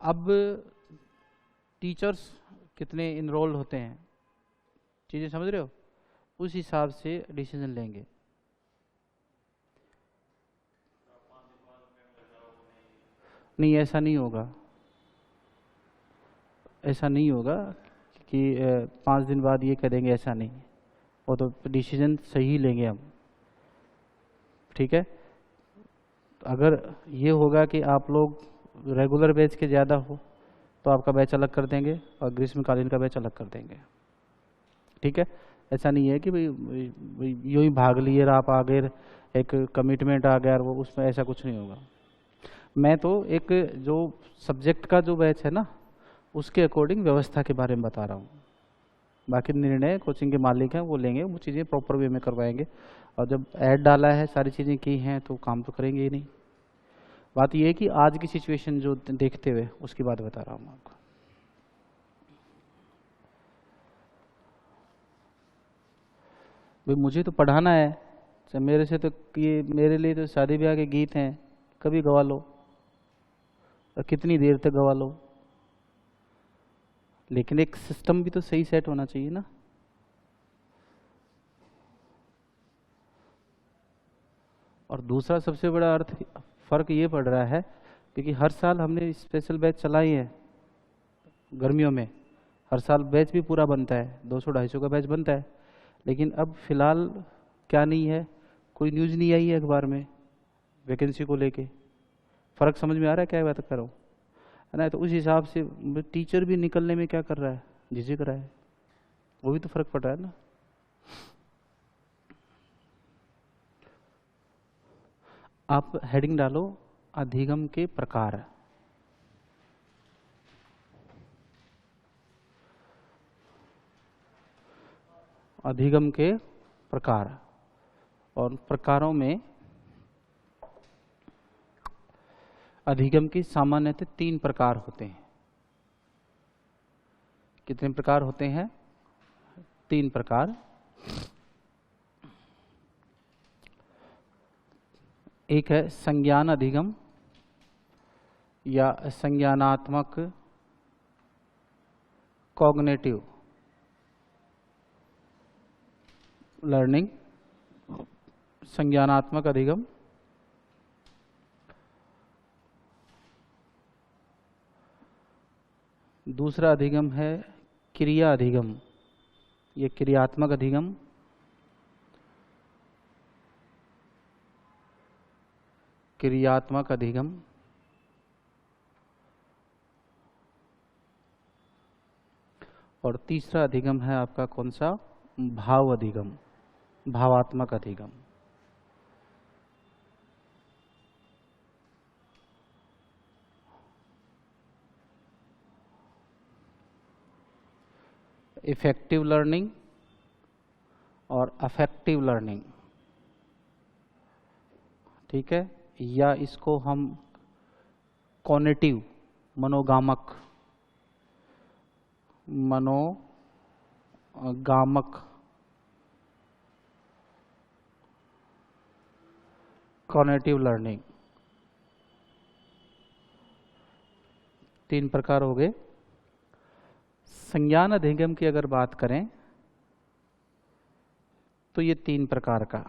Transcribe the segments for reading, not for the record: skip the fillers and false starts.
अब टीचर्स कितने इनरोल होते हैं, चीज़ें समझ रहे हो, उस हिसाब से डिसीजन लेंगे। नहीं, ऐसा नहीं होगा, ऐसा नहीं होगा कि 5 दिन बाद ये करेंगे, ऐसा नहीं। वो तो डिसीजन सही लेंगे हम, ठीक है। अगर ये होगा कि आप लोग रेगुलर बैच के ज़्यादा हो तो आपका बैच अलग कर देंगे और ग्रीष्मकालीन का बैच अलग कर देंगे, ठीक है। ऐसा नहीं है कि भाई यूँ ही भाग लिए आप आ गए, एक कमिटमेंट आ गया और वो उसमें, ऐसा कुछ नहीं होगा। मैं तो एक जो सब्जेक्ट का जो बैच है ना, उसके अकॉर्डिंग व्यवस्था के बारे में बता रहा हूँ। बाकी निर्णय कोचिंग के मालिक हैं, वो लेंगे, वो चीज़ें प्रॉपर वे में करवाएंगे। और जब ऐड डाला है, सारी चीज़ें की हैं, तो काम तो करेंगे ही नहीं। बात यह है कि आज की सिचुएशन जो देखते हुए उसकी बात बता रहा हूँ मैं आपको। भाई मुझे तो पढ़ाना है, मेरे से तो ये, मेरे लिए तो शादी ब्याह के गीत हैं, कभी गवा लो और कितनी देर तक गवा लो, लेकिन एक सिस्टम भी तो सही सेट होना चाहिए ना। और दूसरा सबसे बड़ा फर्क ये पड़ रहा है क्योंकि हर साल हमने स्पेशल बैच चलाई है गर्मियों में, हर साल बैच भी पूरा बनता है, 200-250 का बैच बनता है। लेकिन अब फिलहाल क्या नहीं है, कोई न्यूज़ नहीं आई है अखबार में वैकेंसी को लेके। फ़र्क समझ में आ रहा है क्या बात कर रहा हूँ, है ना। तो उस हिसाब से टीचर भी निकलने में क्या कर रहा है, झिझक रहा है, वो भी तो फर्क पड़ रहा है ना। आप हेडिंग डालो अधिगम के प्रकार। अधिगम के प्रकार, और प्रकारों में अधिगम की सामान्यतः 3 प्रकार होते हैं। कितने प्रकार होते हैं? 3 प्रकार। एक है संज्ञान अधिगम या संज्ञानात्मक कॉग्निटिव लर्निंग, संज्ञानात्मक अधिगम। दूसरा अधिगम है क्रिया अधिगम, ये क्रियात्मक अधिगम। क्रियात्मक अधिगम। और तीसरा अधिगम है आपका कौन सा? भाव अधिगम, भावात्मक अधिगम। इफेक्टिव लर्निंग और अफेक्टिव लर्निंग, ठीक है। या इसको हम कॉग्निटिव, मनोगामक कॉग्निटिव लर्निंग, 3 प्रकार हो गए। संज्ञान अधिगम की अगर बात करें तो ये 3 प्रकार का,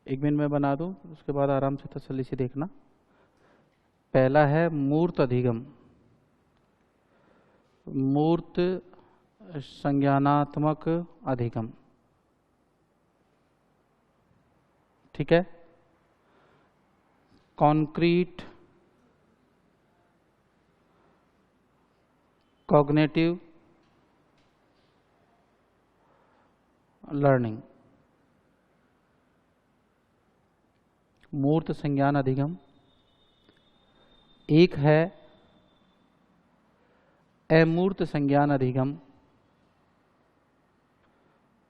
एक मिनट में बना दूं, उसके बाद आराम से तसल्ली से देखना। पहला है मूर्त अधिगम, मूर्त संज्ञानात्मक अधिगम, ठीक है। कॉन्क्रीट कॉग्निटिव लर्निंग, मूर्त संज्ञान अधिगम। एक है अमूर्त संज्ञान अधिगम,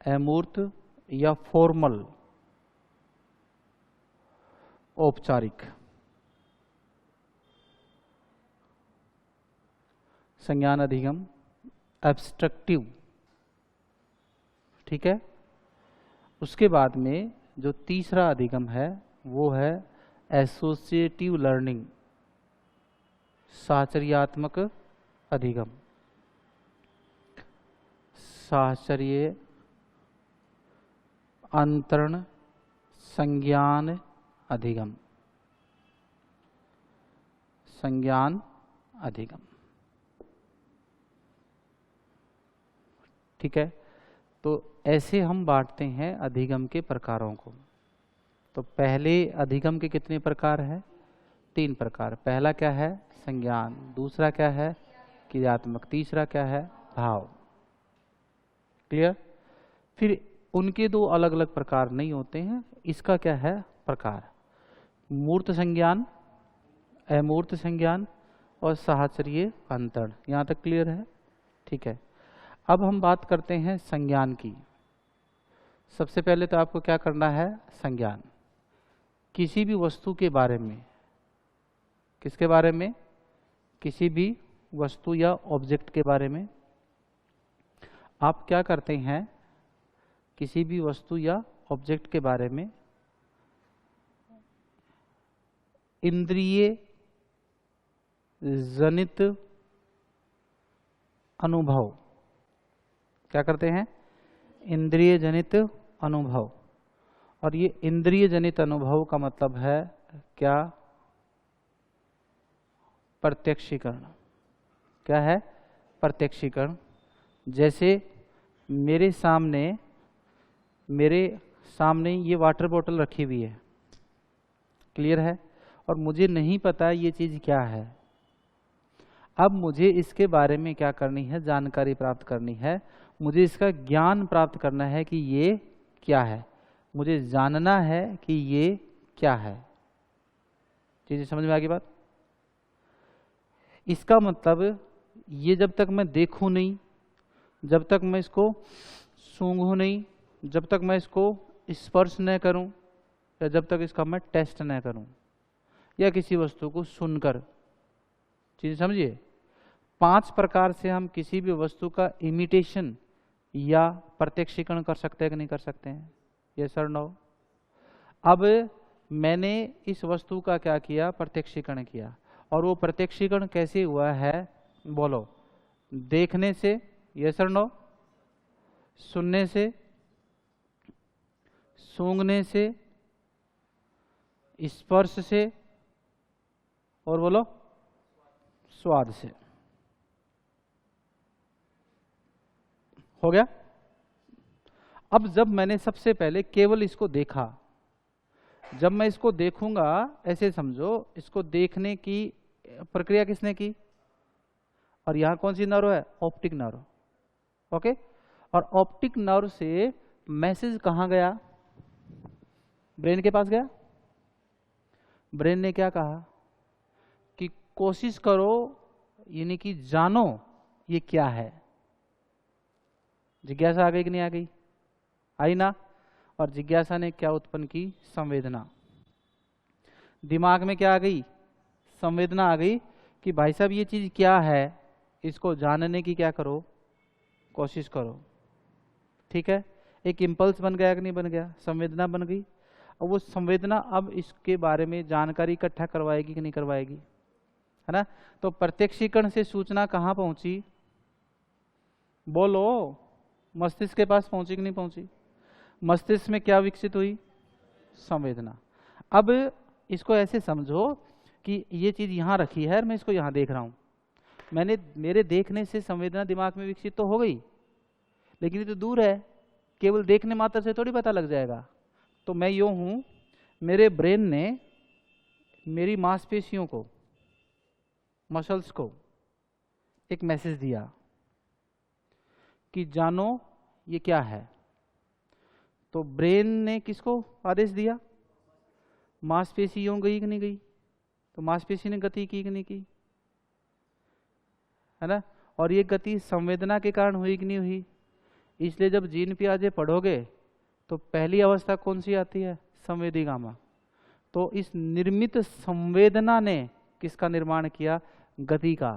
अमूर्त या फॉर्मल, औपचारिक संज्ञान अधिगम, एब्स्ट्रक्टिव, ठीक है। उसके बाद में जो तीसरा अधिगम है वो है एसोसिएटिव लर्निंग, साहचर्यात्मक अधिगम, साहचर्य अंतरण संज्ञान अधिगम, संज्ञान अधिगम। ठीक है, तो ऐसे हम बांटते हैं अधिगम के प्रकारों को। तो पहले अधिगम के कितने प्रकार हैं? 3 प्रकार। पहला क्या है? संज्ञान। दूसरा क्या है? क्रियात्मक। तीसरा क्या है? भाव। क्लियर? फिर उनके 2 अलग अलग प्रकार नहीं होते हैं। इसका क्या है? प्रकार। मूर्त संज्ञान, अमूर्त संज्ञान और साहचर्य अंतरण। यहाँ तक क्लियर है? ठीक है, अब हम बात करते हैं संज्ञान की। सबसे पहले तो आपको क्या करना है? संज्ञान। किसी भी वस्तु के बारे में, किसके बारे में? किसी भी वस्तु या ऑब्जेक्ट के बारे में आप क्या करते हैं? किसी भी वस्तु या ऑब्जेक्ट के बारे में इंद्रिय जनित अनुभव, क्या करते हैं? इंद्रिय जनित अनुभव। और ये इंद्रिय जनित अनुभव का मतलब है क्या? प्रत्यक्षीकरण। क्या है? प्रत्यक्षीकरण। जैसे मेरे सामने ये वाटर बोतल रखी हुई है, क्लियर है, और मुझे नहीं पता ये चीज क्या है। अब मुझे इसके बारे में क्या करनी है? जानकारी प्राप्त करनी है। मुझे इसका ज्ञान प्राप्त करना है कि ये क्या है। मुझे जानना है कि ये क्या है। चीजें समझ में आ गई बात? इसका मतलब ये जब तक मैं देखूं नहीं, जब तक मैं इसको सूंघूं नहीं, जब तक मैं इसको स्पर्श न करूं, या जब तक इसका मैं टेस्ट न करूं, या किसी वस्तु को सुनकर, चीजें समझिए, 5 प्रकार से हम किसी भी वस्तु का इमिटेशन या प्रत्यक्षीकरण कर सकते हैं कि नहीं कर सकते हैं? यस और नो? अब मैंने इस वस्तु का क्या किया? प्रत्यक्षीकरण किया। और वो प्रत्यक्षीकरण कैसे हुआ है? बोलो। देखने से, यस और नो? सुनने से, सूंघने से, स्पर्श से, और बोलो स्वाद से। हो गया? अब जब मैंने सबसे पहले केवल इसको देखा, जब मैं इसको देखूंगा, ऐसे समझो, इसको देखने की प्रक्रिया किसने की? और यहां कौन सी नर्व है? Optic nerve. ओके, और ऑप्टिक नर्व से मैसेज कहां गया? ब्रेन के पास गया। ब्रेन ने क्या कहा? कि कोशिश करो, यानी कि जानो ये क्या है। जिज्ञासा आ गई कि नहीं आ गई? आई ना? और जिज्ञासा ने क्या उत्पन्न की? संवेदना। दिमाग में क्या आ गई? संवेदना आ गई कि भाई साहब ये चीज क्या है, इसको जानने की क्या करो? कोशिश करो। ठीक है, एक इम्पल्स बन गया कि नहीं बन गया? संवेदना बन गई। और वो संवेदना अब इसके बारे में जानकारी इकट्ठा करवाएगी कि नहीं करवाएगी? है ना? तो प्रत्यक्षीकरण से सूचना कहाँ पहुंची? बोलो, मस्तिष्क के पास पहुंची कि नहीं पहुंची? मस्तिष्क में क्या विकसित हुई? संवेदना। अब इसको ऐसे समझो कि ये चीज यहाँ रखी है और मैं इसको यहाँ देख रहा हूँ। मेरे देखने से संवेदना दिमाग में विकसित तो हो गई, लेकिन ये तो दूर है, केवल देखने मात्र से थोड़ी पता लग जाएगा। तो मैं यूं हूं, मेरे ब्रेन ने मेरी मांसपेशियों को, मसल्स को एक मैसेज दिया कि जानो ये क्या है। तो ब्रेन ने किसको आदेश दिया? मांसपेशियों गई कि नहीं गई? तो मांसपेशी ने गति की कि नहीं की? है ना? और ये गति संवेदना के कारण हुई कि नहीं हुई? इसलिए जब जीन पियाजे पढ़ोगे तो पहली अवस्था कौन सी आती है? संवेदी गामा। तो इस निर्मित संवेदना ने किसका निर्माण किया? गति का।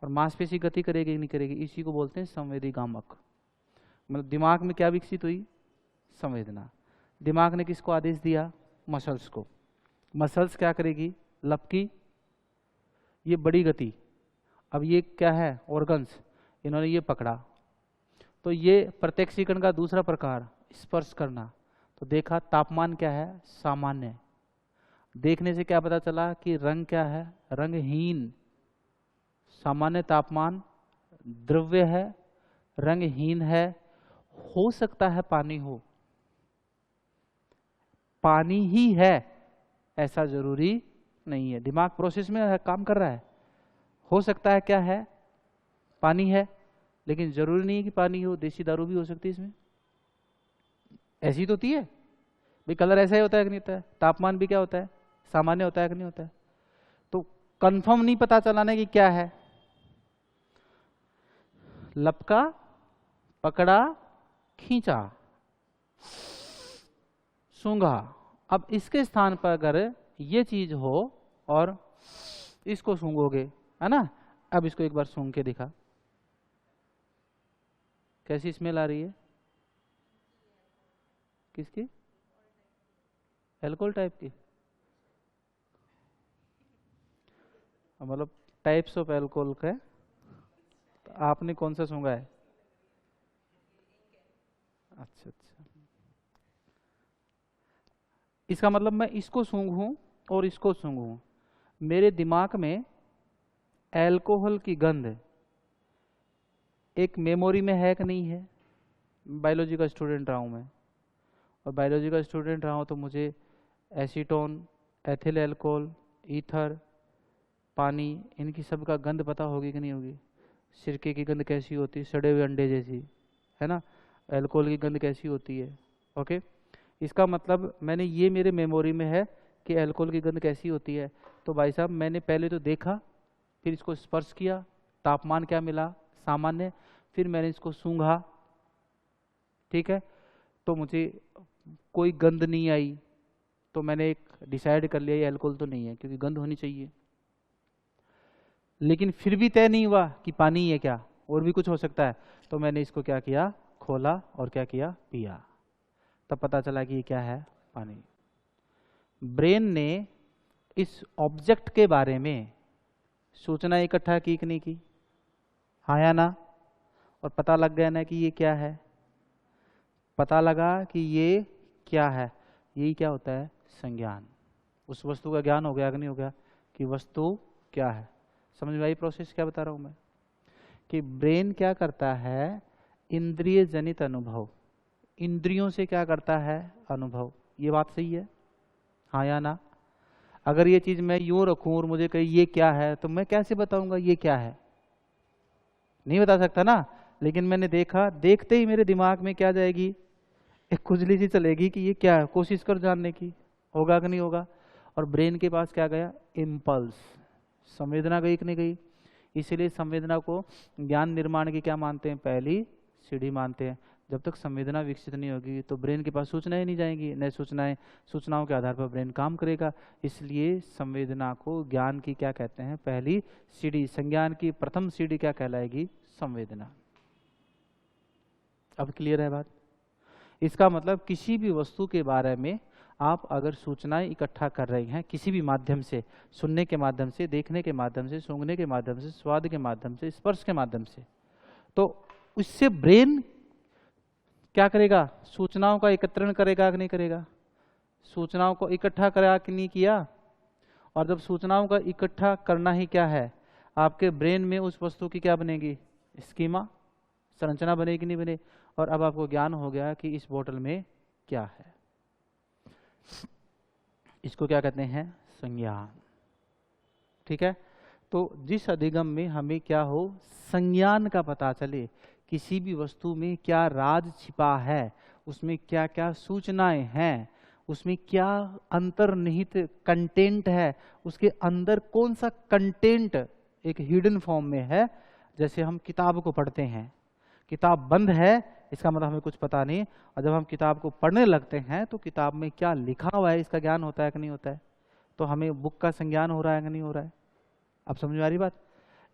और मांसपेशी गति करेगी कि नहीं करेगी? इसी को बोलते हैं संवेदी गामक। मतलब दिमाग में क्या विकसित हुई? संवेदना। दिमाग ने किसको आदेश दिया? मसल्स को मसल्स क्या करेगी, लपकी, ये बड़ी गति। अब ये क्या है, ऑर्गन्स, इन्होंने ये पकड़ा, तो ये प्रत्यक्षीकरण का दूसरा प्रकार स्पर्श करना। तो देखा तापमान क्या है, सामान्य। देखने से क्या पता चला कि रंग क्या है, रंगहीन। सामान्य तापमान द्रव्य है, रंगहीन है। हो सकता है पानी हो, पानी ही है ऐसा जरूरी नहीं है। दिमाग प्रोसेस में काम कर रहा है, हो सकता है क्या है, पानी है, लेकिन जरूरी नहीं है कि पानी हो। देसी दारू भी हो सकती है इसमें, ऐसी तो होती है भाई। कलर ऐसा ही होता है कि नहीं होता है, तापमान भी क्या होता है, सामान्य होता है कि नहीं होता है। तो कंफर्म नहीं पता चलाने की क्या है, लपका, पकड़ा, खींचा, सूंघा। अब इसके स्थान पर अगर ये चीज हो और इसको सूंघोगे, है ना, अब इसको एक बार सूंघ के दिखा, कैसी स्मेल आ रही है, किसकी, अल्कोहल टाइप की। मतलब टाइप्स ऑफ अल्कोहल का, तो आपने कौन सा सूंघा है? अच्छा अच्छा, इसका मतलब मैं इसको सूंघूं और इसको सूंघूं, मेरे दिमाग में अल्कोहल की गंध एक मेमोरी में है कि नहीं है। बायोलॉजी का स्टूडेंट रहा हूं मैं, और बायोलॉजी का स्टूडेंट रहा हूं तो मुझे एसीटोन, एथिल अल्कोहल, ईथर, पानी, इनकी सब का गंध पता होगी कि नहीं होगी। सिरके की गंध कैसी होती है, सड़े हुए अंडे जैसी, है ना। अल्कोहल की गंध कैसी होती है, ओके। इसका मतलब मैंने ये मेरे मेमोरी में है कि अल्कोहल की गंध कैसी होती है। तो भाई साहब मैंने पहले तो देखा, फिर इसको स्पर्श किया, तापमान क्या मिला, सामान्य, फिर मैंने इसको सूंघा, ठीक है, तो मुझे कोई गंध नहीं आई। तो मैंने एक डिसाइड कर लिया ये अल्कोहल तो नहीं है, क्योंकि गंध होनी चाहिए। लेकिन फिर भी तय नहीं हुआ कि पानी है क्या, और भी कुछ हो सकता है। तो मैंने इसको क्या किया, खोला और क्या किया, पिया, तब पता चला कि ये क्या है, पानी। ब्रेन ने इस ऑब्जेक्ट के बारे में सूचना इकट्ठा की कि नहीं की, हाँ या ना, और पता लग गया ना कि ये क्या है, पता लगा कि ये क्या है। यही क्या होता है, संज्ञान। उस वस्तु का ज्ञान हो गया कि नहीं हो गया, कि वस्तु क्या है। समझ में आई प्रोसेस क्या बता रहा हूं मैं, कि ब्रेन क्या करता है, इंद्रिय जनित अनुभव, इंद्रियों से क्या करता है, अनुभव। ये बात सही है, हाँ या ना। अगर ये चीज मैं यूं रखूं और मुझे कहे ये क्या है, तो मैं कैसे बताऊंगा ये क्या है, नहीं बता सकता ना। लेकिन मैंने देखा, देखते ही मेरे दिमाग में क्या जाएगी, एक खुजली सी चलेगी कि ये क्या है, कोशिश कर जानने की, होगा कि नहीं होगा। और ब्रेन के पास क्या गया, इम्पल्स, संवेदना गई कि नहीं गई। इसीलिए संवेदना को ज्ञान निर्माण की क्या मानते हैं, पहली सीढ़ी मानते हैं। जब तक संवेदना विकसित नहीं होगी तो ब्रेन के पास सूचनाएं नहीं जाएंगी, नए सूचनाओं के आधार पर ब्रेन काम करेगा। इसलिए संवेदना को ज्ञान की क्या कहते हैं, पहली सीढ़ी, संज्ञान की प्रथम सीढ़ी क्या कहलाएगी, संवेदना। अब क्लियर है बात। इसका मतलब किसी भी वस्तु के बारे में आप अगर सूचनाएं इकट्ठा कर रहे हैं किसी भी माध्यम से, सुनने के माध्यम से, देखने के माध्यम से, सूंघने के माध्यम से, स्वाद के माध्यम से, स्पर्श के माध्यम से, तो उससे ब्रेन क्या करेगा, सूचनाओं का एकत्रण करेगा कि नहीं करेगा। सूचनाओं को इकट्ठा करा कि नहीं किया। और जब सूचनाओं का इकट्ठा करना ही क्या है, आपके ब्रेन में उस वस्तु की क्या बनेगी, स्कीमा, संरचना बनेगी कि नहीं बने। और अब आपको ज्ञान हो गया कि इस बोतल में क्या है। इसको क्या कहते हैं, संज्ञान। ठीक है, तो जिस अधिगम में हमें क्या हो, संज्ञान का पता चले, किसी भी वस्तु में क्या राज छिपा है, उसमें क्या क्या सूचनाएं हैं, उसमें क्या अंतर्निहित कंटेंट है, उसके अंदर कौन सा कंटेंट एक हिडन फॉर्म में है। जैसे हम किताब को पढ़ते हैं, किताब बंद है, इसका मतलब हमें कुछ पता नहीं, और जब हम किताब को पढ़ने लगते हैं तो किताब में क्या लिखा हुआ है इसका ज्ञान होता है कि नहीं होता है। तो हमें बुक का संज्ञान हो रहा है कि नहीं हो रहा है। अब समझ में आ रही बात।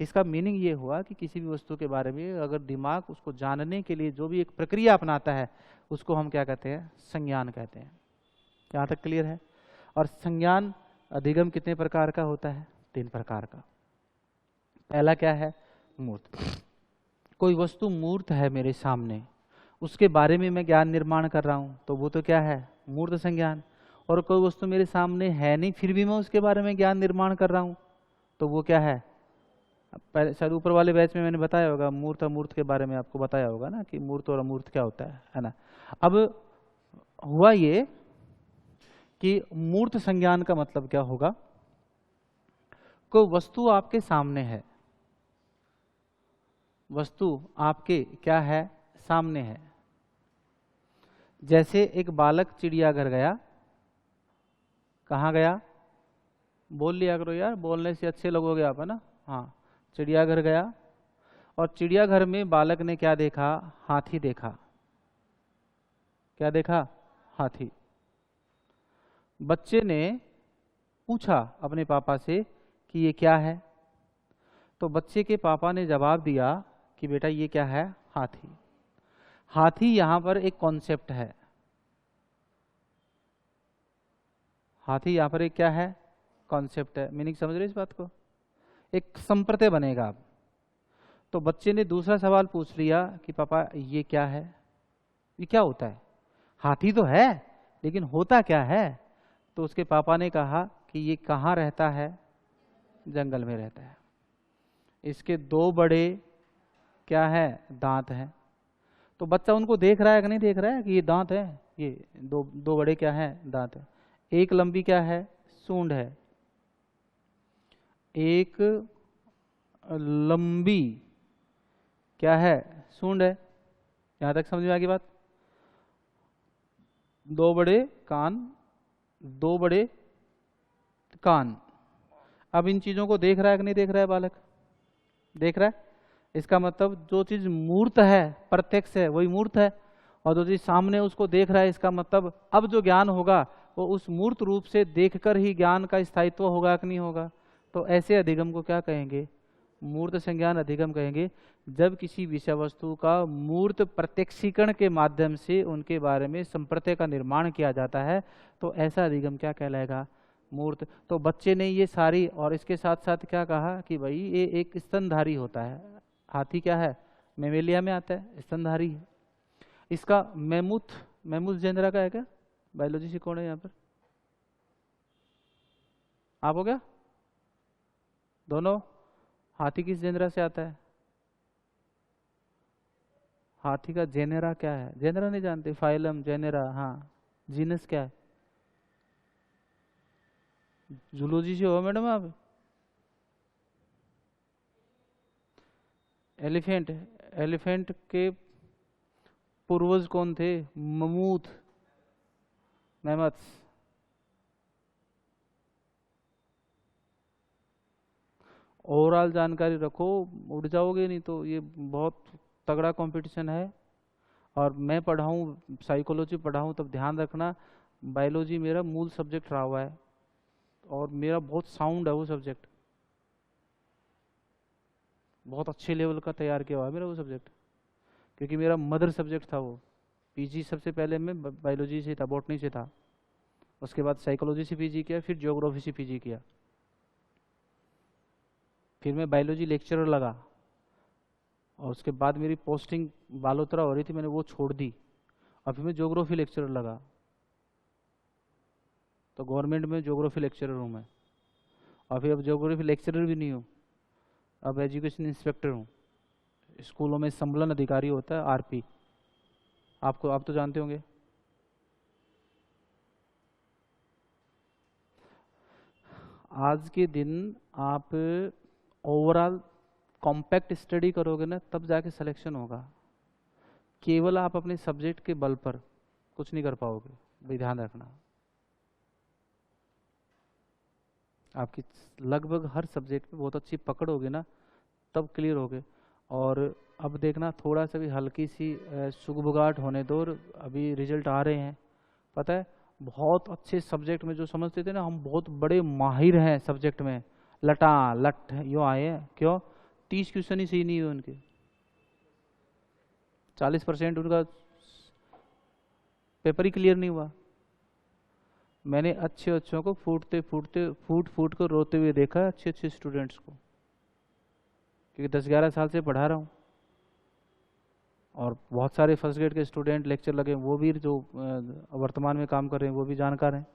इसका मीनिंग ये हुआ कि किसी भी वस्तु के बारे में अगर दिमाग उसको जानने के लिए जो भी एक प्रक्रिया अपनाता है, उसको हम क्या कहते हैं, संज्ञान कहते हैं। यहाँ तक क्लियर है। और संज्ञान अधिगम कितने प्रकार का होता है? 3 प्रकार का। पहला क्या है? मूर्त। कोई वस्तु मूर्त है मेरे सामने, उसके बारे में मैं ज्ञान निर्माण कर रहा हूँ, तो वो तो क्या है? मूर्त संज्ञान। और कोई वस्तु मेरे सामने है नहीं, फिर भी मैं उसके बारे में ज्ञान निर्माण कर रहा हूँ, तो वो क्या है? पहले शायद ऊपर वाले बैच में मैंने बताया होगा, मूर्त अमूर्त के बारे में आपको बताया होगा ना, कि मूर्त और अमूर्त क्या होता है ना। अब हुआ ये कि मूर्त संज्ञान का मतलब क्या होगा? कोई वस्तु आपके सामने है, वस्तु आपके क्या है? सामने है। जैसे एक बालक चिड़ियाघर गया। कहाँ गया? बोल लिया करो यार, बोलने से अच्छे लगोगे आप, है ना। हाँ, चिड़ियाघर गया, और चिड़ियाघर में बालक ने क्या देखा? हाथी देखा। क्या देखा? हाथी। बच्चे ने पूछा अपने पापा से कि ये क्या है? तो बच्चे के पापा ने जवाब दिया कि बेटा ये क्या है? हाथी। हाथी यहां पर एक कॉन्सेप्ट है। हाथी यहां पर एक क्या है? कॉन्सेप्ट है। मीनिंग समझ रहे इस बात को? एक संप्रत्यय बनेगा अब। तो बच्चे ने दूसरा सवाल पूछ लिया कि पापा ये क्या है? ये क्या होता है? हाथी तो है, लेकिन होता क्या है? तो उसके पापा ने कहा कि ये कहाँ रहता है? जंगल में रहता है। इसके 2 बड़े क्या है? दांत हैं। तो बच्चा उनको देख रहा है कि नहीं देख रहा है कि ये दांत है? ये दो बड़े क्या है? दांत है। एक लंबी क्या है? सूंड है। एक लंबी क्या है? सूंड है। यहां तक समझ में आ गई बात? 2 बड़े कान, 2 बड़े कान। अब इन चीजों को देख रहा है कि नहीं देख रहा है बालक? देख रहा है। इसका मतलब जो चीज मूर्त है, प्रत्यक्ष है, वही मूर्त है। और जो चीज सामने उसको देख रहा है, इसका मतलब अब जो ज्ञान होगा वो उस मूर्त रूप से देखकर ही ज्ञान का स्थायित्व होगा कि नहीं होगा। तो ऐसे अधिगम को क्या कहेंगे? मूर्त संज्ञान अधिगम कहेंगे। जब किसी विषय वस्तु का मूर्त प्रत्यक्षीकरण के माध्यम से उनके बारे में संप्रत्यय का निर्माण किया जाता है, तो ऐसा अधिगम क्या कहलाएगा? मूर्त। तो बच्चे ने ये सारी, और इसके साथ साथ क्या कहा कि भाई ये एक स्तनधारी होता है। हाथी क्या है? मेमेलिया में आता है, स्तनधारी है। इसका मैमूथ जेनरा का है क्या? बायोलॉजी से कौन है यहाँ पर? आप हो क्या? दोनों? हाथी किस जेनरा से आता है? हाथी का जेनेरा क्या है? जेनेरा नहीं जानते? फाइलम, जेनेरा, हाँ। जीनस क्या है? जूलॉजी से हो मैडम आप? एलिफेंट। एलिफेंट के पूर्वज कौन थे? ममूथ, मैमथ्स। ओवरऑल जानकारी रखो, उड़ जाओगे नहीं तो। ये बहुत तगड़ा कंपटीशन है। और मैं पढ़ाऊँ, साइकोलॉजी पढ़ाऊँ, तब ध्यान रखना बायोलॉजी मेरा मूल सब्जेक्ट रहा हुआ है, और मेरा बहुत साउंड है वो सब्जेक्ट। बहुत अच्छे लेवल का तैयार किया हुआ है मेरा वो सब्जेक्ट, क्योंकि मेरा मदर सब्जेक्ट था वो। पीजी सबसे पहले मैं बायोलॉजी से था, बॉटनी से था। उसके बाद साइकोलॉजी से पीजी किया, फिर ज्योग्राफी से पीजी किया। फिर मैं बायोलॉजी लेक्चरर लगा, और उसके बाद मेरी पोस्टिंग बालोतरा हो रही थी, मैंने वो छोड़ दी, और फिर मैं ज्योग्राफी लेक्चरर लगा। तो गवर्नमेंट में ज्योग्राफी लेक्चरर हूँ मैं। और फिर अब ज्योग्राफी लेक्चरर भी नहीं हूँ, अब एजुकेशन इंस्पेक्टर हूँ। स्कूलों में संबलन अधिकारी होता है, आरपी। आपको, आप तो जानते होंगे। आज के दिन आप ओवरऑल कॉम्पैक्ट स्टडी करोगे ना, तब जाके सिलेक्शन होगा। केवल आप अपने सब्जेक्ट के बल पर कुछ नहीं कर पाओगे, भाई ध्यान रखना। आपकी लगभग हर सब्जेक्ट पे बहुत अच्छी पकड़ होगी ना, तब क्लियर होगे। और अब देखना, थोड़ा सा भी हल्की सी सुगबुगाहट होने दो, और अभी रिजल्ट आ रहे हैं। पता है, बहुत अच्छे सब्जेक्ट में जो समझते थे ना, हम बहुत बड़े माहिर हैं सब्जेक्ट में, लटा लट यो आए हैं। क्यों? 30 क्वेश्चन ही सही नहीं हुए उनके, 40% उनका पेपर ही क्लियर नहीं हुआ। मैंने अच्छे अच्छों को फूट फूट कर रोते हुए देखा है, अच्छे अच्छे स्टूडेंट्स को, क्योंकि 10-11 साल से पढ़ा रहा हूँ। और बहुत सारे फर्स्ट ग्रेड के स्टूडेंट लेक्चर लगे, वो भी जो वर्तमान में काम कर रहे हैं वो भी जानकार हैं।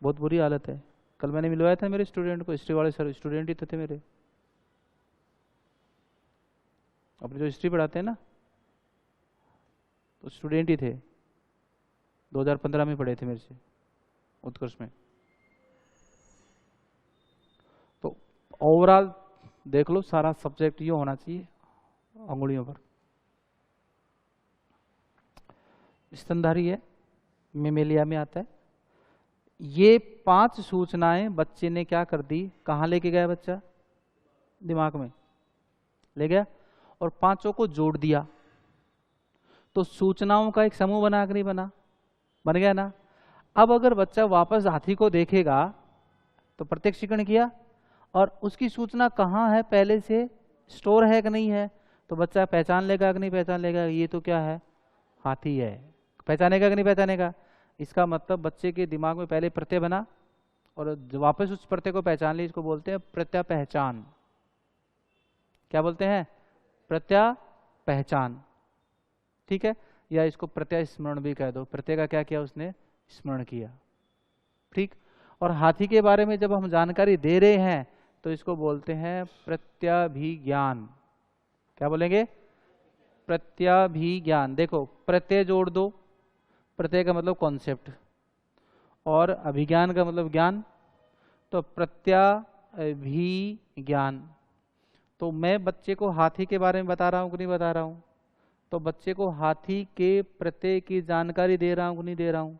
बहुत बुरी हालत है। कल मैंने मिलवाया था मेरे स्टूडेंट को, हिस्ट्री वाले सर, स्टूडेंट ही थे मेरे, अपने जो हिस्ट्री पढ़ाते हैं ना, तो स्टूडेंट ही थे, 2015 में पढ़े थे मेरे से उत्कर्ष में। तो ओवरऑल देख लो, सारा सब्जेक्ट ये होना चाहिए अंगुलियों पर। स्तनधारी है, मेमेलिया में आता है। ये 5 सूचनाएं बच्चे ने क्या कर दी, कहाँ लेके गया बच्चा, दिमाग में ले गया, और 5 को जोड़ दिया, तो सूचनाओं का एक समूह बना कि नहीं बना, बन गया ना। अब अगर बच्चा वापस हाथी को देखेगा तो प्रत्यक्षीकरण किया, और उसकी सूचना कहाँ है, पहले से स्टोर है कि नहीं है, तो बच्चा पहचान लेगा कि नहीं पहचान लेगा, ये तो क्या है, हाथी है। पहचानेगा कि नहीं पहचानेगा। इसका मतलब बच्चे के दिमाग में पहले प्रत्यय बना और वापस उस प्रत्यय को पहचान ली, इसको बोलते हैं प्रत्यय पहचान। क्या बोलते हैं, प्रत्यय पहचान, ठीक है। या इसको प्रत्यय स्मरण भी कह दो, प्रत्यय का क्या किया उसने, स्मरण किया, ठीक। और हाथी के बारे में जब हम जानकारी दे रहे हैं तो इसको बोलते हैं प्रत्यभिज्ञान। क्या बोलेंगे, प्रत्यभिज्ञान। देखो प्रत्यय जोड़ दो, प्रत्यय का मतलब कॉन्सेप्ट और अभिज्ञान का मतलब ज्ञान, तो प्रत्यभिज्ञान। तो मैं बच्चे को हाथी के बारे में बता रहा हूँ कि नहीं बता रहा हूँ, तो बच्चे को हाथी के प्रत्यय की जानकारी दे रहा हूँ कि नहीं दे रहा हूँ।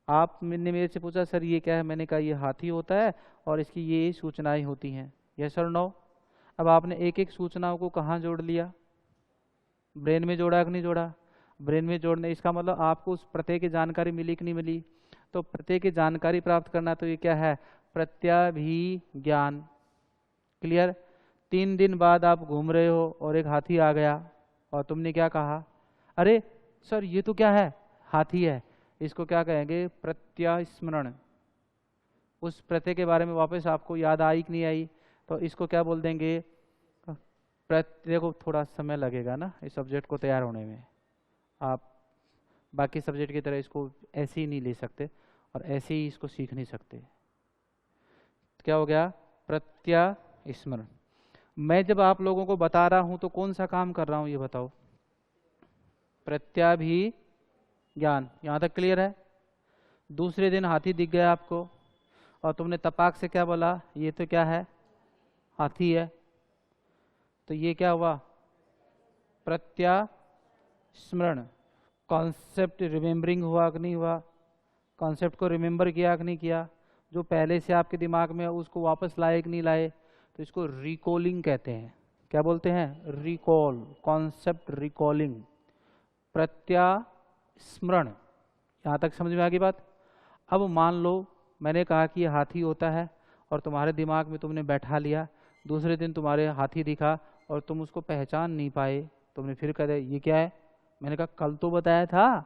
आपने मेरे से पूछा सर ये क्या है, मैंने कहा ये हाथी होता है और इसकी ये सूचनाएं होती हैं, यस और नो। अब आपने एक एक सूचनाओं को कहाँ जोड़ लिया, ब्रेन में जोड़ा कि नहीं जोड़ा। ब्रेन में जोड़ने, इसका मतलब आपको उस प्रत्यय की जानकारी मिली कि नहीं मिली। तो प्रत्यय की जानकारी प्राप्त करना, तो ये क्या है, प्रत्यभिज्ञान। क्लियर। 3 दिन बाद आप घूम रहे हो और एक हाथी आ गया और तुमने क्या कहा, अरे सर ये तो क्या है, हाथी है। इसको क्या कहेंगे, प्रत्यस्मरण। उस प्रत्यय के बारे में वापस आपको याद आई कि नहीं आई, तो इसको क्या बोल देंगे, प्रत्यय को थोड़ा समय लगेगा ना इस सब्जेक्ट को तैयार होने में। आप बाकी सब्जेक्ट की तरह इसको ऐसे ही नहीं ले सकते और ऐसे ही इसको सीख नहीं सकते। क्या हो गया, प्रत्यय स्मरण। मैं जब आप लोगों को बता रहा हूं तो कौन सा काम कर रहा हूं ये बताओ, प्रत्यभिज्ञान। यहां तक क्लियर है। दूसरे दिन हाथी दिख गया आपको और तुमने तपाक से क्या बोला, ये तो क्या है, हाथी है। तो ये क्या हुआ, प्रत्यय स्मरण। कॉन्सेप्ट रिमेम्बरिंग हुआ कि नहीं हुआ, कॉन्सेप्ट को रिमेम्बर किया कि नहीं किया, जो पहले से आपके दिमाग में है उसको वापस लाए कि नहीं लाए, तो इसको रिकॉलिंग कहते हैं। क्या बोलते हैं, रिकॉल, कॉन्सेप्ट रिकॉलिंग, प्रत्यय स्मरण। यहाँ तक समझ में आ गई बात। अब मान लो मैंने कहा कि ये हाथी होता है और तुम्हारे दिमाग में तुमने बैठा लिया, दूसरे दिन तुम्हारे हाथी दिखा और तुम उसको पहचान नहीं पाए, तुमने फिर कह दिया ये क्या है। मैंने कहा कल तो बताया था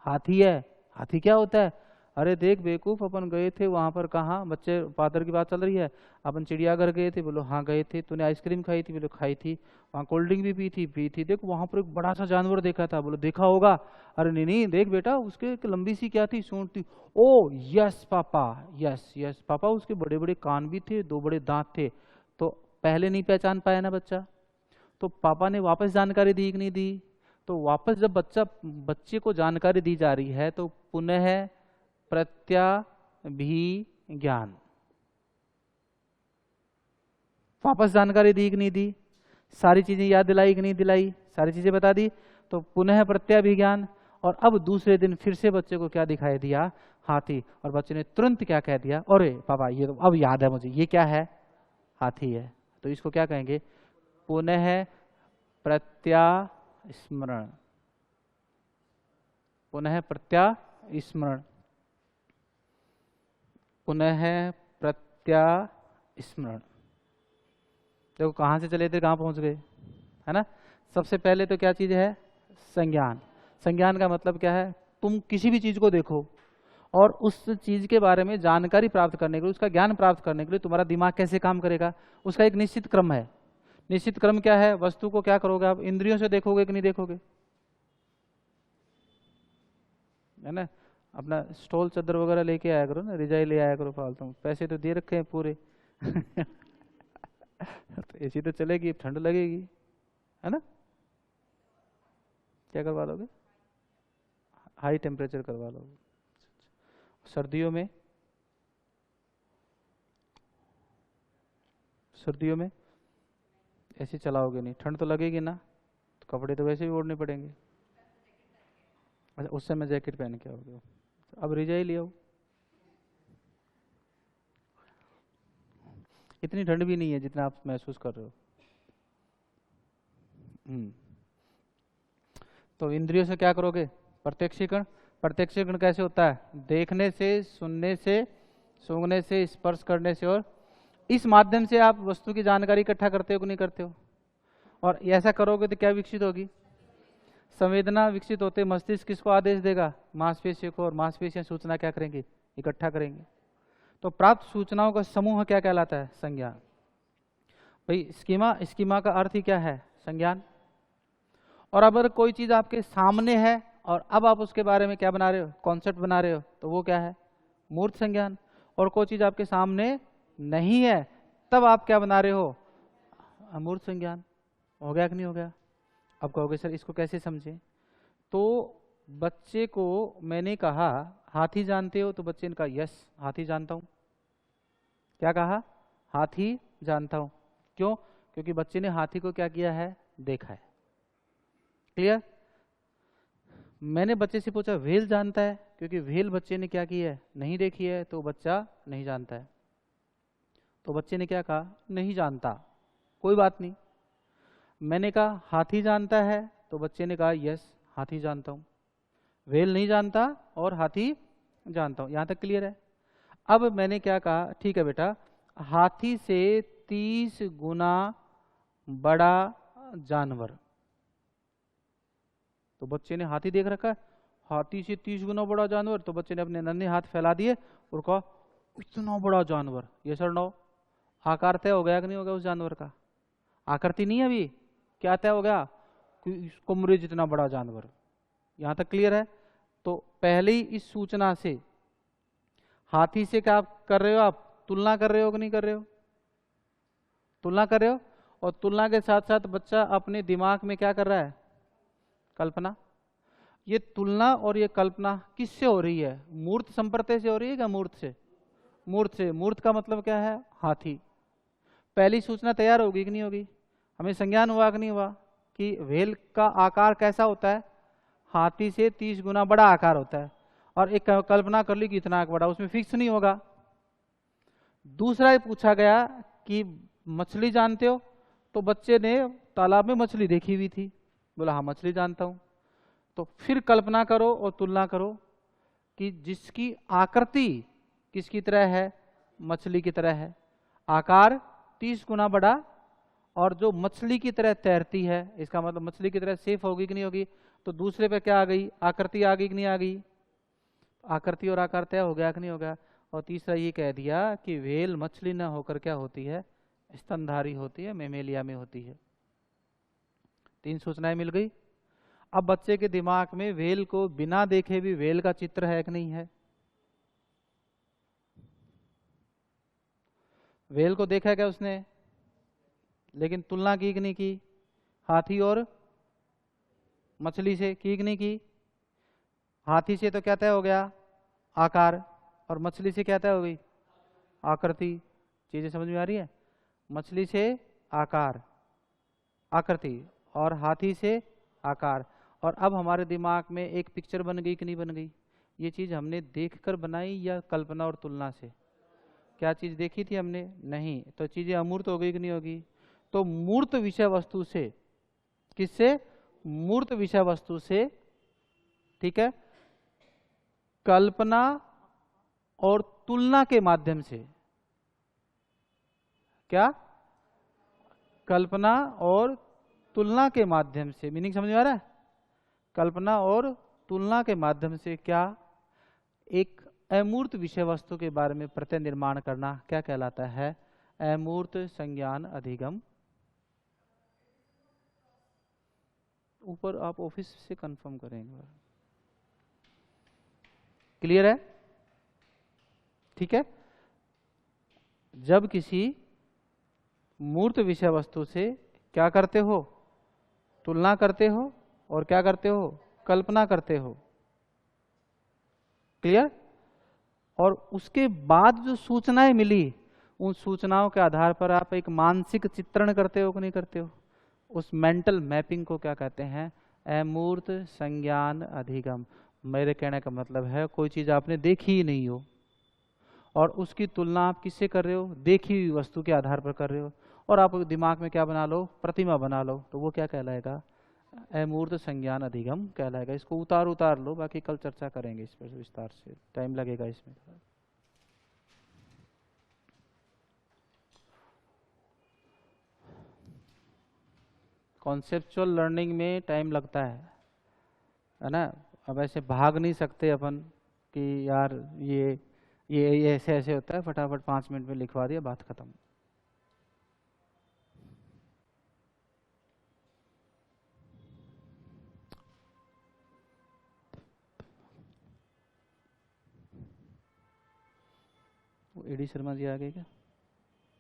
हाथी है, हाथी क्या होता है। अरे देख बेवकूफ, अपन गए थे वहां पर, कहाँ, बच्चे फादर की बात चल रही है, अपन चिड़ियाघर गए थे, बोलो हाँ गए थे। तूने आइसक्रीम खाई थी, बोलो खाई थी। वहाँ कोल्ड ड्रिंक भी पी थी। देखो वहां पर एक बड़ा सा जानवर देखा था, बोलो देखा होगा। अरे नहीं नहीं देख बेटा, उसके एक लंबी सी क्या थी, सूंड थी। ओ yes papa, yes yes papa, उसके बड़े बड़े कान भी थे, 2 बड़े दांत थे। तो पहले नहीं पहचान पाया ना बच्चा, तो पापा ने वापस जानकारी दी कि नहीं दी। तो वापस जब बच्चे को जानकारी दी जा रही है तो पुनः प्रत्यभिज्ञान, वापस जानकारी दी कि नहीं दी, सारी चीजें याद दिलाई कि नहीं दिलाई, सारी चीजें बता दी, तो पुनः प्रत्यभिज्ञान। और अब दूसरे दिन फिर से बच्चे को क्या दिखाई दिया, हाथी, और बच्चे ने तुरंत क्या कह दिया, अरे पापा ये तो अब याद है मुझे, ये क्या है, हाथी है। तो इसको क्या कहेंगे, पुनः प्रत्यय स्मरण, पुनः प्रत्यय स्मरण, पुनः प्रत्यय स्मरण। देखो कहाँ से चले थे कहाँ पहुंच गए, है ना। सबसे पहले तो क्या चीज है, संज्ञान। संज्ञान का मतलब क्या है, तुम किसी भी चीज को देखो और उस चीज के बारे में जानकारी प्राप्त करने के लिए, उसका ज्ञान प्राप्त करने के लिए तुम्हारा दिमाग कैसे काम करेगा, उसका एक निश्चित क्रम है। निश्चित क्रम क्या है? वस्तु को क्या करोगे आप? इंद्रियों से देखोगे कि नहीं देखोगे, है ना? अपना स्टॉल चादर वगैरह लेके आया करो ना, रिजाई ले आया करो फालतू, पैसे तो दे रखे हैं पूरे। तो एसी तो चलेगी, ठंड लगेगी, है ना? क्या करवा लोगे? हाई टेम्परेचर करवा लोगे। सर्दियों में, सर्दियों में ऐसे चलाओगे नहीं, ठंड तो लगेगी ना, तो कपड़े तो वैसे भी ओढ़ने पड़ेंगे। अच्छा, उस समय जैकेट पहन के आओगे, अब रिजाई ले आओ। इतनी ठंड भी नहीं है जितना आप महसूस कर रहे हो। तो इंद्रियों से क्या करोगे? प्रत्यक्षीकरण। प्रत्यक्षीकरण कैसे होता है? देखने से, सुनने से, सूंघने से, स्पर्श करने से, और इस माध्यम से आप वस्तु की जानकारी इकट्ठा करते हो कि नहीं करते हो? और ऐसा करोगे तो क्या विकसित होगी? संवेदना विकसित होते मस्तिष्क किसको आदेश देगा? मांसपेशियों को, और मांसपेशियां सूचना क्या करेंगी? इकट्ठा करेंगे। तो प्राप्त सूचनाओं का समूह क्या कहलाता है? संज्ञान। भाई स्कीमा, स्कीमा का अर्थ ही क्या है? संज्ञान। और अगर कोई चीज आपके सामने है और अब आप उसके बारे में क्या बना रहे हो? कॉन्सेप्ट बना रहे हो, तो वो क्या है? मूर्त संज्ञान। और कोई चीज आपके सामने नहीं है तब आप क्या बना रहे हो? अमूर्त संज्ञान। हो गया कि नहीं हो गया? अब कहोगे सर इसको कैसे समझे? तो बच्चे को मैंने कहा हाथी जानते हो, तो बच्चे ने कहा यस हाथी जानता हूं। क्या कहा? हाथी जानता हूं। क्यों? क्योंकि बच्चे ने हाथी को क्या किया है? देखा है। क्लियर? मैंने बच्चे से पूछा व्हेल जानता है, क्योंकि व्हेल बच्चे ने क्या की है? नहीं देखी है, तो बच्चा नहीं जानता है। तो बच्चे ने क्या कहा? नहीं जानता। कोई बात नहीं। मैंने कहा हाथी जानता है, तो बच्चे ने कहा यस हाथी जानता हूं। व्हेल नहीं जानता और हाथी जानता हूं। यहां तक क्लियर है? अब मैंने क्या कहा? ठीक है बेटा, हाथी से 30 गुना बड़ा जानवर। तो बच्चे ने हाथी देख रखा है, हाथी से 30 गुना बड़ा जानवर। तो बच्चे ने अपने नन्हे हाथ फैला दिए और कहा इतना बड़ा जानवर। ये सर नो, आकार तय हो गया कि नहीं हो गया उस जानवर का? आकृति नहीं है अभी, क्या तय हो गया? कुमरे जितना बड़ा जानवर। यहां तक क्लियर है? तो पहले ही इस सूचना से हाथी से क्या कर रहे हो आप? तुलना कर रहे हो कि नहीं कर रहे हो? तुलना कर रहे हो। और तुलना के साथ साथ बच्चा अपने दिमाग में क्या कर रहा है? कल्पना। ये तुलना और ये कल्पना किससे हो रही है? मूर्त संप्रत्यय से हो रही है क्या? मूर्त से। मूर्त से। मूर्त का मतलब क्या है? हाथी। पहली सूचना तैयार होगी कि नहीं होगी? हमें संज्ञान हुआ कि नहीं हुआ कि व्हेल का आकार कैसा होता है? हाथी से 30 गुना बड़ा आकार होता है। और एक कल्पना कर ली कि इतना बड़ा, उसमें फिक्स नहीं होगा। दूसरा ये पूछा गया कि मछली जानते हो, तो बच्चे ने तालाब में मछली देखी हुई थी, बोला हाँ मछली जानता हूं। तो फिर कल्पना करो और तुलना करो कि जिसकी आकृति किसकी तरह है? मछली की तरह है, आकार 30 गुना बड़ा, और जो मछली की तरह तैरती है, इसका मतलब मछली की तरह सेफ होगी कि नहीं होगी? तो दूसरे पे क्या आ गई? आकृति आ गई कि नहीं आ गई? आकृति और आकार तय हो गया कि नहीं हो गया? और तीसरा ये कह दिया कि व्हेल मछली न होकर क्या होती है? स्तनधारी होती है, मेमेलिया में होती है। 3 सूचनाएं मिल गई। अब बच्चे के दिमाग में व्हेल को बिना देखे भी व्हेल का चित्र है कि नहीं है? व्हेल को देखा क्या उसने? लेकिन तुलना की कि नहीं की? हाथी और मछली से की कि नहीं की? हाथी से तो क्या तय हो गया? आकार। और मछली से क्या तय हो गई? आकृति। चीजें समझ में आ रही है? मछली से आकार, आकृति, और हाथी से आकार। और अब हमारे दिमाग में एक पिक्चर बन गई कि नहीं बन गई? ये चीज हमने देखकर बनाई या कल्पना और तुलना से? क्या चीज देखी थी हमने? नहीं। तो चीजें अमूर्त हो गई कि नहीं होगी? तो मूर्त विषय वस्तु से, किससे? मूर्त विषय वस्तु से, ठीक है, कल्पना और तुलना के माध्यम से। क्या? कल्पना और तुलना के माध्यम से। मीनिंग समझ में आ रहा है? कल्पना और तुलना के माध्यम से क्या? एक अमूर्त विषय वस्तु के बारे में प्रत्यय निर्माण करना क्या कहलाता है? अमूर्त संज्ञान अधिगम। ऊपर आप ऑफिस से कंफर्म करेंगे। क्लियर है? ठीक है। जब किसी मूर्त विषय वस्तु से क्या करते हो? तुलना करते हो और क्या करते हो? कल्पना करते हो। क्लियर? और उसके बाद जो सूचनाएं मिली, उन सूचनाओं के आधार पर आप एक मानसिक चित्रण करते हो कि नहीं करते हो? उस मेंटल मैपिंग को क्या कहते हैं? अमूर्त संज्ञान अधिगम। मेरे कहने का मतलब है कोई चीज आपने देखी ही नहीं हो और उसकी तुलना आप किससे कर रहे हो? देखी हुई वस्तु के आधार पर कर रहे हो, और आप दिमाग में क्या बना लो? प्रतिमा बना लो, तो वो क्या कहलाएगा? अमूर्त संज्ञान अधिगम कहलाएगा। इसको उतार लो, बाकी कल चर्चा करेंगे इस पर विस्तार से, टाइम लगेगा इसमें। कॉन्सेप्चुअल लर्निंग में टाइम लगता है ना। अब ऐसे भाग नहीं सकते अपन कि यार ये ऐसे ऐसे होता है, फटाफट 5 मिनट में लिखवा दिया, बात खत्म। वो एडी शर्मा जी आ गए क्या?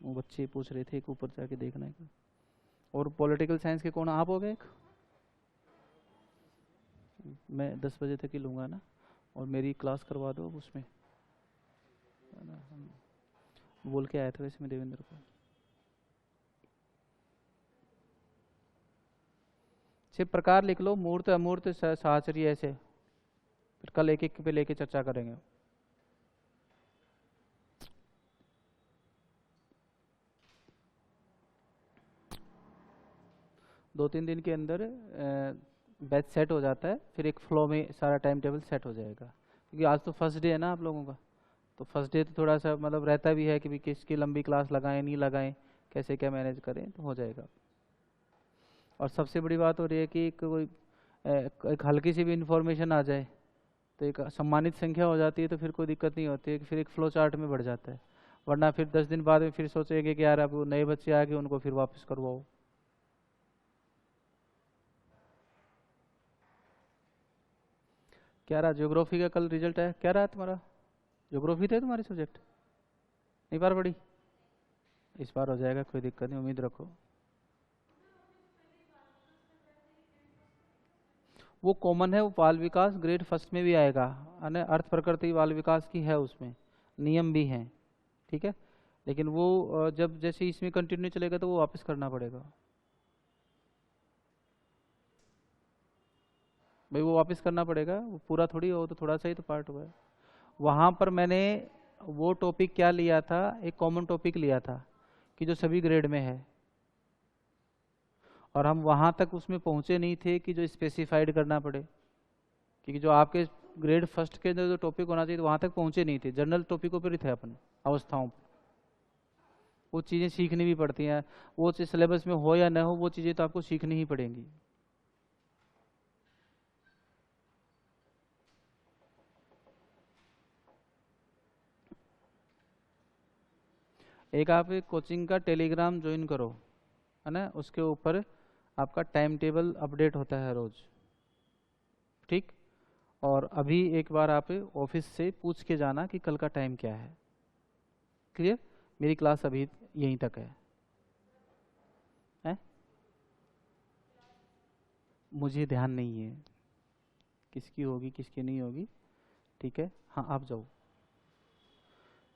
वो बच्चे पूछ रहे थे, एक ऊपर जाके देखना है। और पॉलिटिकल साइंस के कौन? आप हो गए? मैं 10 बजे तक ही लूँगा ना, और मेरी क्लास करवा दो उसमें, है ना। बोल के आया था वैसे मैं देवेंद्र को। सिर्फ प्रकार लिख लो, मूर्त अमूर्त साहचर्य, ऐसे। फिर कल एक एक पे लेके चर्चा करेंगे। दो तीन दिन के अंदर बैच सेट हो जाता है, फिर एक फ्लो में सारा टाइम टेबल सेट हो जाएगा। क्योंकि आज तो फर्स्ट डे है ना आप लोगों का, तो फर्स्ट डे तो थोड़ा सा मतलब रहता भी है कि भी किसकी लंबी क्लास लगाएं नहीं लगाएं, कैसे क्या मैनेज करें, तो हो जाएगा। और सबसे बड़ी बात हो रही है कि कोई एक हल्की सी भी इंफॉर्मेशन आ जाए तो एक सम्मानित संख्या हो जाती है, तो फिर कोई दिक्कत नहीं होती है, फिर एक फ्लो चार्ट में बढ़ जाता है। वरना फिर 10 दिन बाद में फिर सोचेंगे कि यार अब नए बच्चे आ गए, उनको फिर वापस करवाओ। क्या रहा ज्योग्राफी का कल रिजल्ट है? क्या रहा तुम्हारा? ज्योग्राफी थे तुम्हारे सब्जेक्ट? नहीं बार पड़ी? इस बार हो जाएगा, कोई दिक्कत नहीं, उम्मीद रखो। वो कॉमन है, वो बाल विकास ग्रेड फर्स्ट में भी आएगा, अर्थ प्रकृति बाल विकास की है, उसमें नियम भी हैं, ठीक है। लेकिन वो जब जैसे इसमें कंटिन्यू चलेगा तो वो वापस करना पड़ेगा भाई, वो वापस करना पड़ेगा, वो पूरा थोड़ी हो, तो थोड़ा सा ही तो पार्ट हुआ है। वहाँ पर मैंने वो टॉपिक क्या लिया था, एक कॉमन टॉपिक लिया था कि जो सभी ग्रेड में है, और हम वहाँ तक उसमें पहुँचे नहीं थे कि जो स्पेसिफाइड करना पड़े, क्योंकि जो आपके ग्रेड फर्स्ट के जो टॉपिक होना चाहिए, तो वहाँ तक पहुँचे नहीं थे, जनरल टॉपिकों पर ही थे अपन, अवस्थाओं पर। वो चीज़ें सीखनी भी पड़ती हैं, वो चीज़ सिलेबस में हो या न हो, वो चीज़ें तो आपको सीखनी ही पड़ेंगी। एक आप कोचिंग का टेलीग्राम ज्वाइन करो, है ना, उसके ऊपर आपका टाइम टेबल अपडेट होता है रोज, ठीक। और अभी एक बार आप ऑफिस से पूछ के जाना कि कल का टाइम क्या है। क्लियर? मेरी क्लास अभी यहीं तक है? मुझे ध्यान नहीं है किसकी होगी किसकी नहीं होगी, ठीक है। हाँ आप जाओ,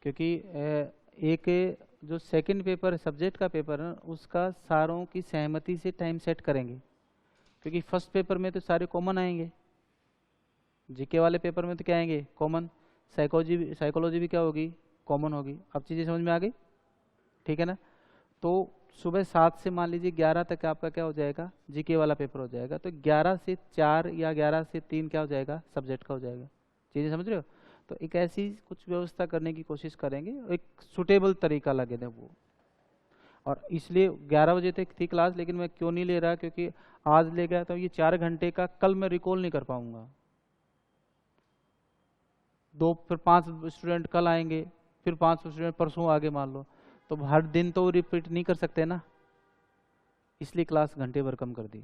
क्योंकि एक जो सेकंड पेपर सब्जेक्ट का पेपर है, उसका सारों की सहमति से टाइम सेट करेंगे, क्योंकि फर्स्ट पेपर में तो सारे कॉमन आएंगे, जीके वाले पेपर में तो क्या आएंगे? कॉमन। साइकोलॉजी भी क्या होगी? कॉमन होगी। अब चीज़ें समझ में आ गई, ठीक है ना। तो सुबह 7 से मान लीजिए 11 तक आपका क्या हो जाएगा? जीके वाला पेपर हो जाएगा, तो 11 से 4 या 11 से 3 क्या हो जाएगा? सब्जेक्ट का हो जाएगा। चीज़ें समझ रहे हो? तो एक ऐसी कुछ व्यवस्था करने की कोशिश करेंगे, एक सुटेबल तरीका लगे दे वो। और इसलिए 11 बजे तक थी क्लास, लेकिन मैं क्यों नहीं ले रहा, क्योंकि आज ले गया तो ये 4 घंटे का कल मैं रिकॉल नहीं कर पाऊंगा। दो, फिर 5 स्टूडेंट कल आएंगे, फिर 5 स्टूडेंट परसों आगे मान लो, तो हर दिन तो रिपीट नहीं कर सकते ना, इसलिए क्लास घंटे भर कम कर दी।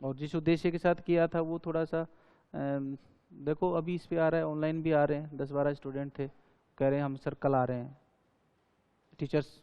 और जिस उद्देश्य के साथ किया था वो थोड़ा सा देखो अभी इस पे आ रहा है, ऑनलाइन भी आ रहे हैं, 10-12 स्टूडेंट थे, कह रहे हैं हम सर कल आ रहे हैं, टीचर्स